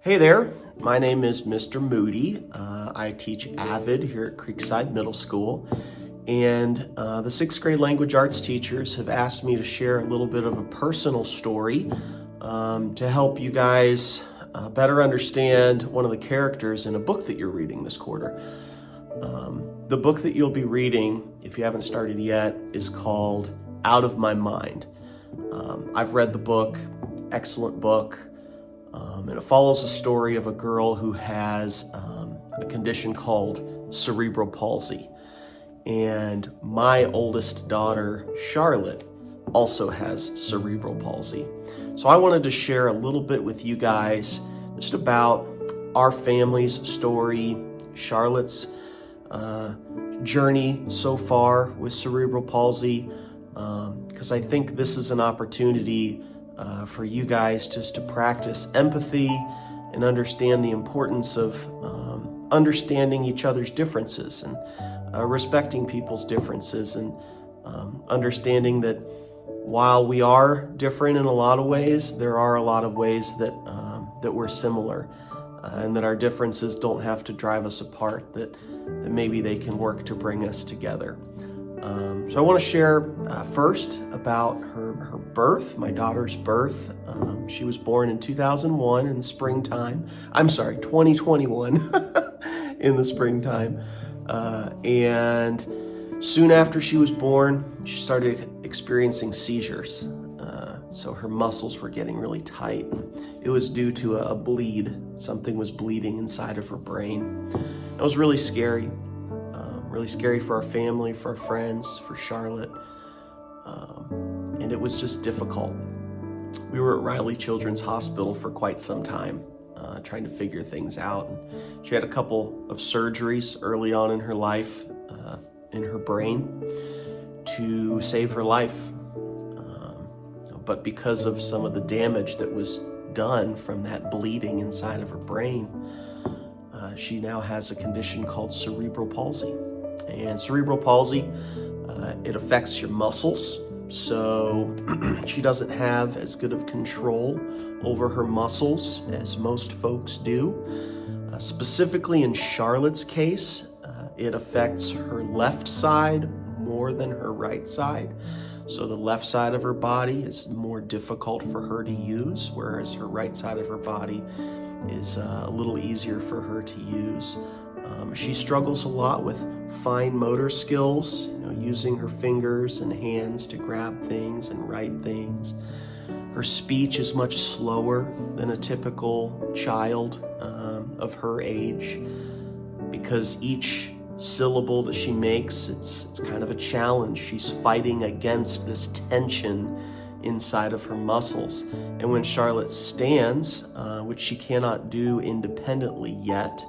Hey there, my name is Mr. Moody. I teach AVID here at Creekside Middle School, and the sixth grade language arts teachers have asked me to share a little bit of a personal story to help you guys better understand one of the characters in a book that you're reading this quarter. The book that you'll be reading, if you haven't started yet, is called Out of My Mind. I've read the book, excellent book. And it follows the story of a girl who has a condition called cerebral palsy. And my oldest daughter, Charlotte, also has cerebral palsy. So I wanted to share a little bit with you guys just about our family's story, Charlotte's journey so far with cerebral palsy, because I think this is an opportunity for you guys just to practice empathy and understand the importance of understanding each other's differences and respecting people's differences, and understanding that while we are different in a lot of ways, there are a lot of ways that we're similar, and that our differences don't have to drive us apart, that maybe they can work to bring us together. So I want to share first about her birth, my daughter's birth. She was born in 2001 in the springtime. 2021 in the springtime. And soon after she was born, she started experiencing seizures. So her muscles were getting really tight. It was due to a bleed. Something was bleeding inside of her brain. It was really scary. Really scary for our family, for our friends, for Charlotte. And it was just difficult. We were at Riley Children's Hospital for quite some time, trying to figure things out. And she had a couple of surgeries early on in her life, in her brain, to save her life. But because of some of the damage that was done from that bleeding inside of her brain, she now has a condition called cerebral palsy. And cerebral palsy, it affects your muscles. So she doesn't have as good of control over her muscles as most folks do. Specifically in Charlotte's case, it affects her left side more than her right side. So the left side of her body is more difficult for her to use, whereas her right side of her body is a little easier for her to use. She struggles a lot with fine motor skills, using her fingers and hands to grab things and write things. Her speech is much slower than a typical child of her age, because each syllable that she makes, it's kind of a challenge. She's fighting against this tension inside of her muscles. And when Charlotte stands, which she cannot do independently yet,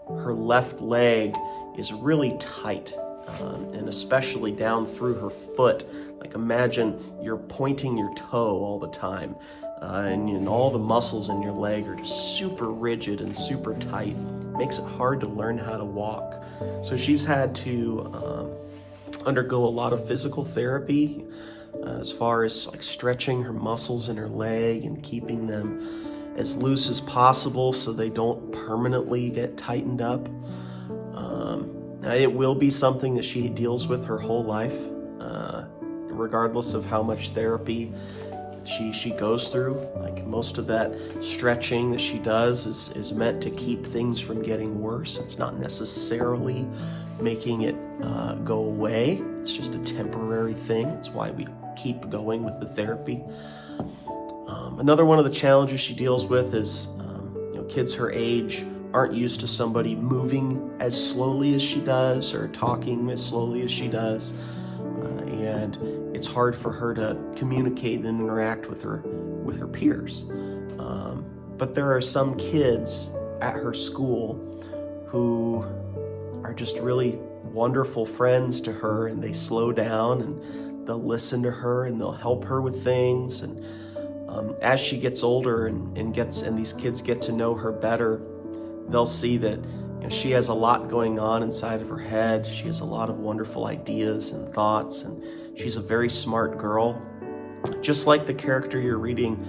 her left leg is really tight, and especially down through her foot. Like, imagine you're pointing your toe all the time, and all the muscles in your leg are just super rigid and super tight. It makes it hard to learn how to walk. So she's had to undergo a lot of physical therapy, as far as like stretching her muscles in her leg and keeping them as loose as possible so they don't permanently get tightened up. Now, it will be something that she deals with her whole life, regardless of how much therapy she goes through. Like, most of that stretching that she does is meant to keep things from getting worse. It's not necessarily making it go away. It's just a temporary thing. It's why we keep going with the therapy. Another one of the challenges she deals with is kids her age aren't used to somebody moving as slowly as she does or talking as slowly as she does. And it's hard for her to communicate and interact with her peers. But there are some kids at her school who are just really wonderful friends to her, and they slow down and they'll listen to her and they'll help her with things. And as she gets older and these kids get to know her better, they'll see that she has a lot going on inside of her head. She has a lot of wonderful ideas and thoughts, and she's a very smart girl. Just like the character you're reading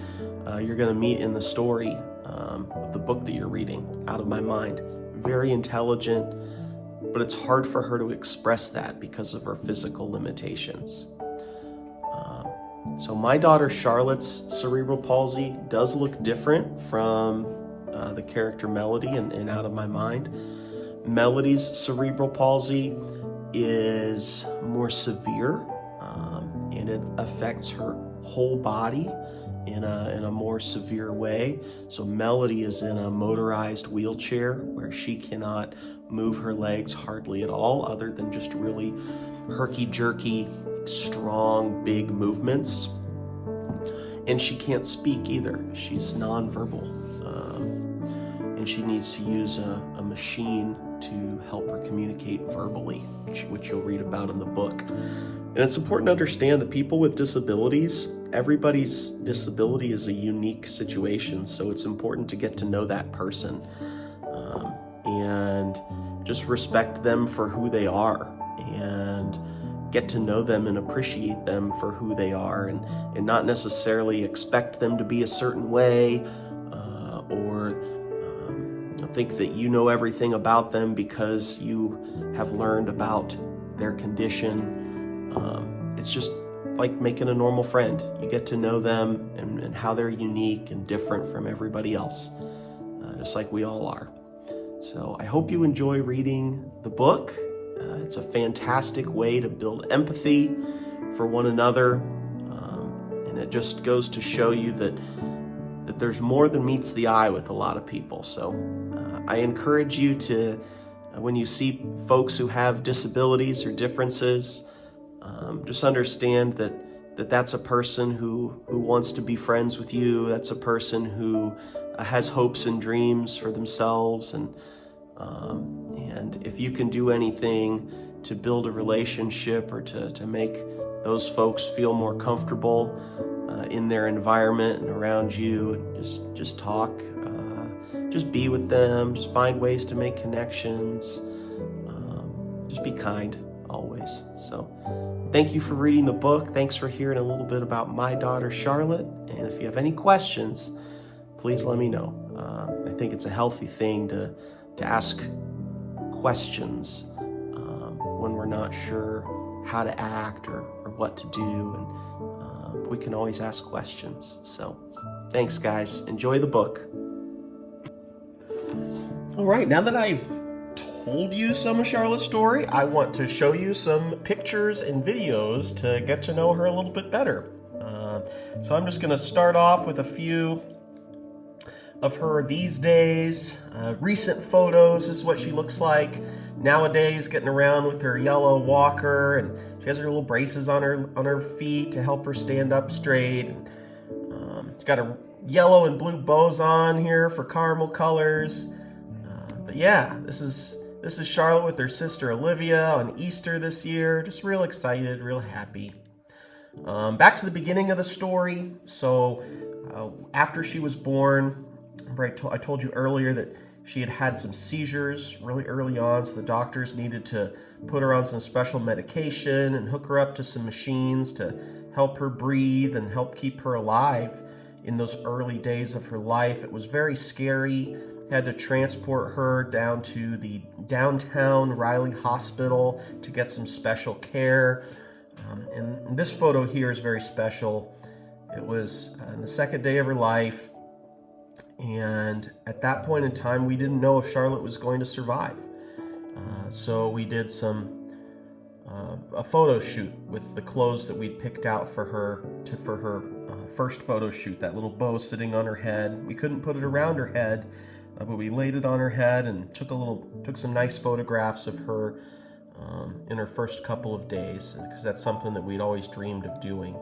you're going to meet in the story of the book that you're reading, Out of My Mind. Very intelligent, but it's hard for her to express that because of her physical limitations. So my daughter Charlotte's cerebral palsy does look different from the character Melody in Out of My Mind. Melody's cerebral palsy is more severe, and it affects her whole body in a more severe way. So Melody is in a motorized wheelchair where she cannot move her legs hardly at all, other than just really herky-jerky, strong, big movements. And she can't speak either. She's nonverbal, and she needs to use a machine to help her communicate verbally, which you'll read about in the book. And it's important to understand that people with disabilities, everybody's disability is a unique situation, so it's important to get to know that person and just respect them for who they are, and get to know them and appreciate them for who they are, and not necessarily expect them to be a certain way, or think that you know everything about them because you have learned about their condition. It's just like making a normal friend. You get to know them and how they're unique and different from everybody else, just like we all are. So I hope you enjoy reading the book. It's a fantastic way to build empathy for one another, and it just goes to show you that there's more than meets the eye with a lot of people. So I encourage you to, when you see folks who have disabilities or differences, just understand that that's a person who wants to be friends with you. That's a person who has hopes and dreams for themselves, and if you can do anything to build a relationship or to make those folks feel more comfortable in their environment and around you, and just talk, just be with them, just find ways to make connections, just be kind always. So thank you for reading the book. Thanks for hearing a little bit about my daughter Charlotte, and if you have any questions, please let me know. I think it's a healthy thing to ask questions when we're not sure how to act or what to do, and we can always ask questions. So thanks, guys. Enjoy the book. All right, now that I've told you some of Charlotte's story, I want to show you some pictures and videos to get to know her a little bit better. So I'm just going to start off with a few of her these days. Recent photos. This is what she looks like nowadays, getting around with her yellow walker, and she has her little braces on her feet to help her stand up straight. She's got her yellow and blue bows on here for caramel colors. But yeah, this is Charlotte with her sister Olivia on Easter this year. Just real excited, real happy. Back to the beginning of the story. So after she was born, I told you earlier that she had some seizures really early on, so the doctors needed to put her on some special medication and hook her up to some machines to help her breathe and help keep her alive in those early days of her life. It was very scary. Had to transport her down to the downtown Riley Hospital to get some special care. And this photo here is very special. It was on the second day of her life, and at that point in time, we didn't know if Charlotte was going to survive. So we did a photo shoot with the clothes that we'd picked out for her first photo shoot. That little bow sitting on her head. We couldn't put it around her head, but we laid it on her head and took some nice photographs of her in her first couple of days, because that's something that we'd always dreamed of doing.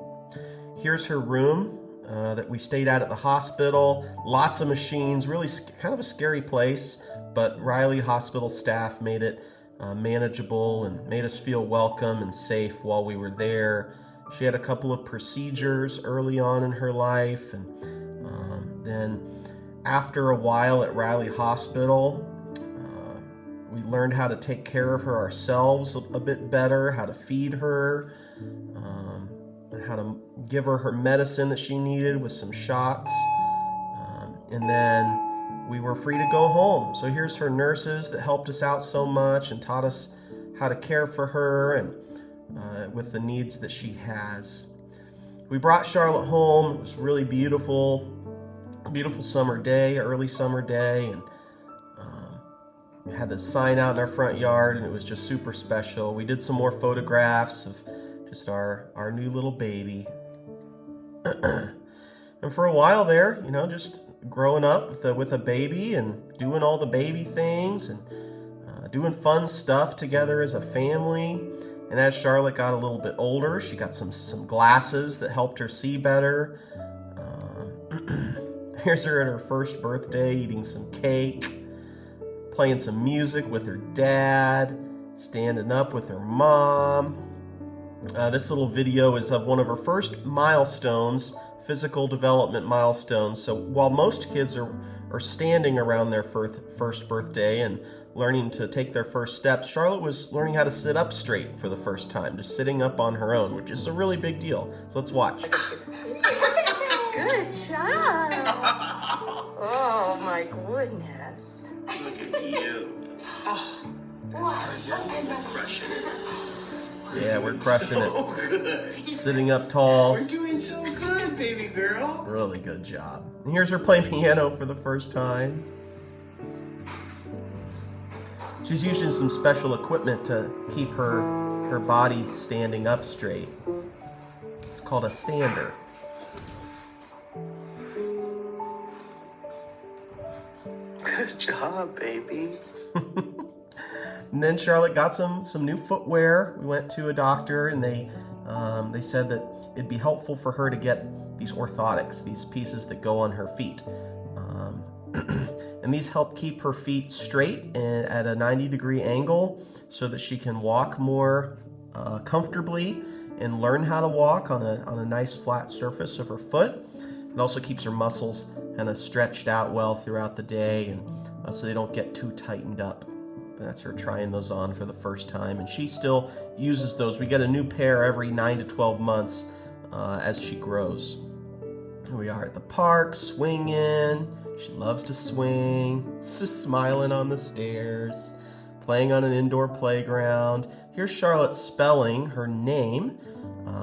Here's her room that we stayed at the hospital. Lots of machines, really kind of a scary place, but Riley Hospital staff made it manageable and made us feel welcome and safe while we were there. She had a couple of procedures early on in her life, and then after a while at Riley Hospital, we learned how to take care of her ourselves a bit better, how to feed her, and how to give her medicine that she needed with some shots. And then we were free to go home. So here's her nurses that helped us out so much and taught us how to care for her and with the needs that she has. We brought Charlotte home. It was really beautiful. Beautiful summer day, early summer day, and we had this sign out in our front yard, and it was just super special. We did some more photographs of just our new little baby. And for a while there, you know, just growing up with a baby and doing all the baby things and doing fun stuff together as a family. And as Charlotte got a little bit older, she got some glasses that helped her see better. Here's her at her first birthday eating some cake, playing some music with her dad, standing up with her mom. This little video is of one of her first milestones, physical development milestones. So while most kids are standing around their first birthday and learning to take their first steps, Charlotte was learning how to sit up straight for the first time, just sitting up on her own, which is a really big deal. So let's watch. Good job. Oh my goodness. Look at you. Oh, that's how we're crushing it. Yeah, we're crushing so it. Good. Sitting up tall. We're doing so good, baby girl. Really good job. And here's her playing piano for the first time. She's using some special equipment to keep her body standing up straight. It's called a stander. Good job, baby. And then Charlotte got some new footwear. We went to a doctor, and they said that it'd be helpful for her to get these orthotics, these pieces that go on her feet. And these help keep her feet straight and at a 90-degree angle so that she can walk more comfortably and learn how to walk on a nice flat surface of her foot. It also keeps her muscles kind of stretched out well throughout the day, and so they don't get too tightened up. That's her trying those on for the first time, and she still uses those. We get a new pair every 9 to 12 months as she grows. Here we are at the park, swinging. She loves to swing, just smiling on the stairs, playing on an indoor playground. Here's Charlotte spelling her name,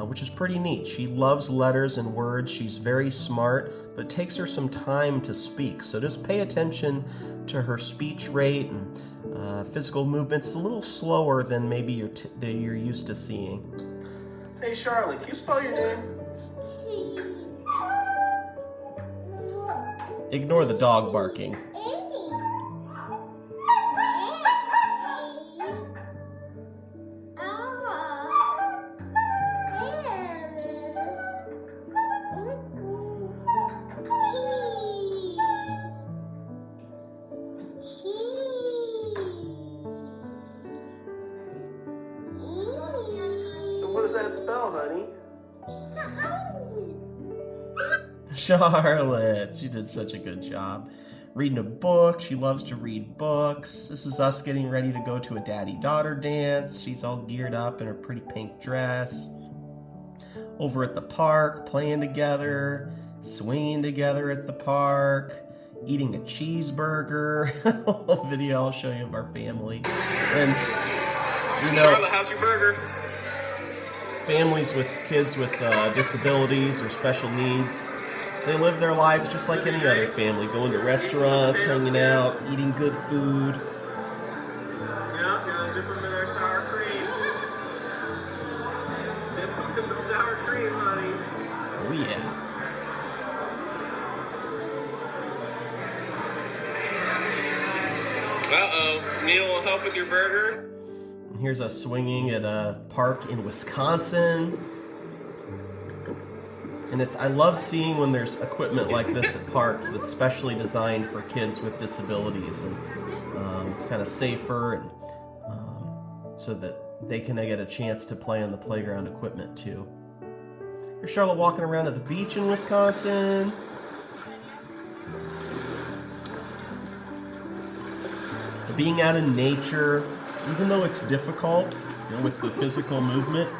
which is pretty neat. She loves letters and words. She's very smart, but it takes her some time to speak. So just pay attention to her speech rate and physical movements. A little slower than maybe you're used to seeing. Hey, Charlotte, can you spell your name? Ignore the dog barking. What does that spell, honey? Charlotte, she did such a good job. Reading a book, she loves to read books. This is us getting ready to go to a daddy-daughter dance. She's all geared up in her pretty pink dress. Over at the park, playing together, swinging together at the park, eating a cheeseburger. A video I'll show you of our family. And, you know, Charlotte, how's your burger? families with kids with disabilities or special needs, they live their lives just like any other family, going to restaurants, hanging out, eating good food. Yeah, dip them in our sour cream. Dip them in the sour cream, honey. Oh yeah. Uh-oh. Neil will help with your burger. And here's us swinging at a park in Wisconsin. And I love seeing when there's equipment like this at parks that's specially designed for kids with disabilities, and it's kind of safer, and so that they can get a chance to play on the playground equipment too. Here's Charlotte walking around at the beach in Wisconsin. Being out in nature, even though it's difficult, you know, with the physical movement,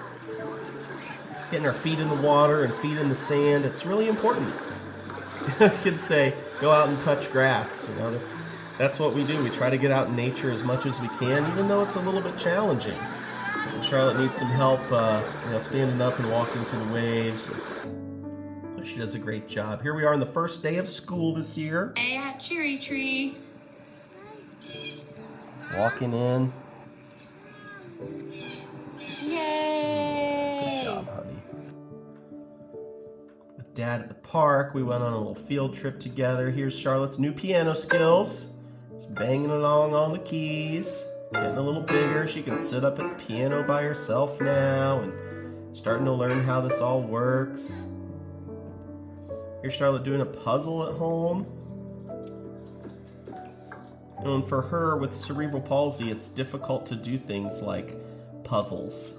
getting our feet in the water and feet in the sand, it's really important. Kids say, go out and touch grass. You know, that's what we do. We try to get out in nature as much as we can, even though it's a little bit challenging. And Charlotte needs some help, you know, standing up and walking through the waves. But she does a great job. Here we are on the first day of school this year. Hey, at Cherry Tree. Walking in. Yay! Good job, honey. With Dad at the park, we went on a little field trip together. Here's Charlotte's new piano skills. She's banging along on the keys, getting a little bigger. She can sit up at the piano by herself now and starting to learn how this all works. Here's Charlotte doing a puzzle at home. And for her, with cerebral palsy, it's difficult to do things like puzzles.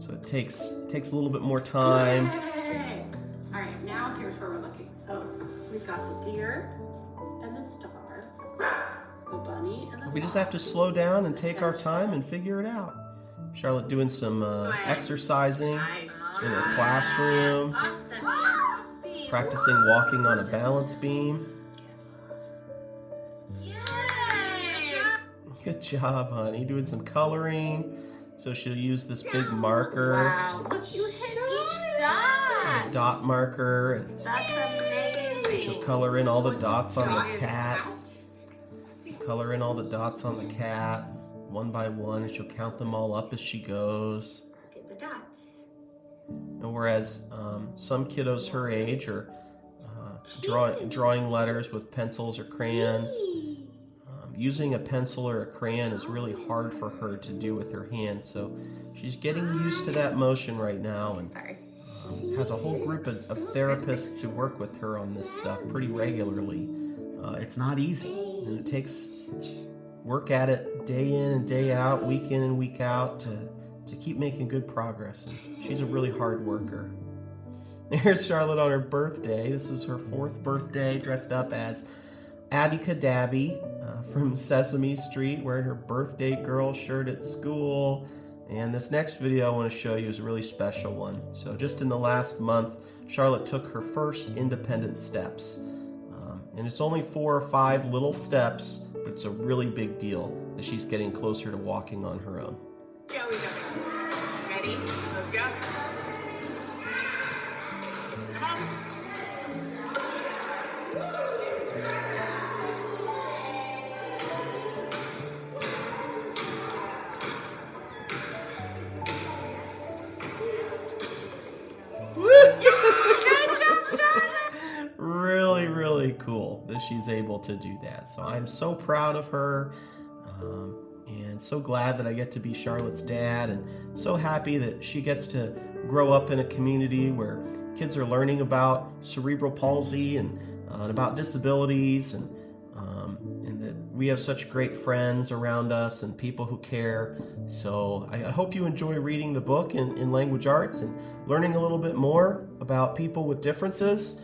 So it takes a little bit more time. Yay! All right, now here's where we're looking. So we've got the deer and the star, the bunny and the We just have to slow down and take our time and figure it out. Charlotte doing some exercising in her classroom, practicing walking on a balance beam. Good job, honey. Doing some coloring. So she'll use this big marker, Wow, look, you hit each dot. a dot marker. That's amazing. She'll color in all the dots on the cat. Color in all the dots on the cat, one by one, and she'll count them all up as she goes. Look at the dots. And whereas some kiddos her age are drawing letters with pencils or crayons, using a pencil or a crayon is really hard for her to do with her hands. So she's getting used to that motion right now, and has a whole group of therapists who work with her on this stuff pretty regularly. It's not easy, and it takes work at it day in and day out, week in and week out to keep making good progress. And she's a really hard worker. Here's Charlotte on her birthday. This is her 4th birthday, dressed up as Abby Cadabby from Sesame Street, wearing her birthday girl shirt at school. And this next video I want to show you is a really special one. So just in the last month, Charlotte took her first independent steps. And it's only 4 or 5 little steps, but it's a really big deal that she's getting closer to walking on her own. Go, we go. Ready? Let's go. Come on. Really cool that she's able to do that. So I'm so proud of her, and so glad that I get to be Charlotte's dad, and so happy that she gets to grow up in a community where kids are learning about cerebral palsy and about disabilities, and that we have such great friends around us and people who care. So I hope you enjoy reading the book in language arts and learning a little bit more about people with differences,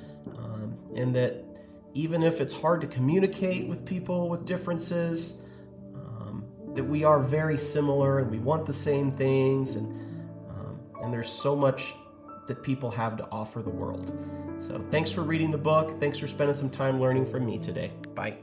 and that even if it's hard to communicate with people with differences, that we are very similar and we want the same things, and there's so much that people have to offer the world. So thanks for reading the book. Thanks for spending some time learning from me today. Bye.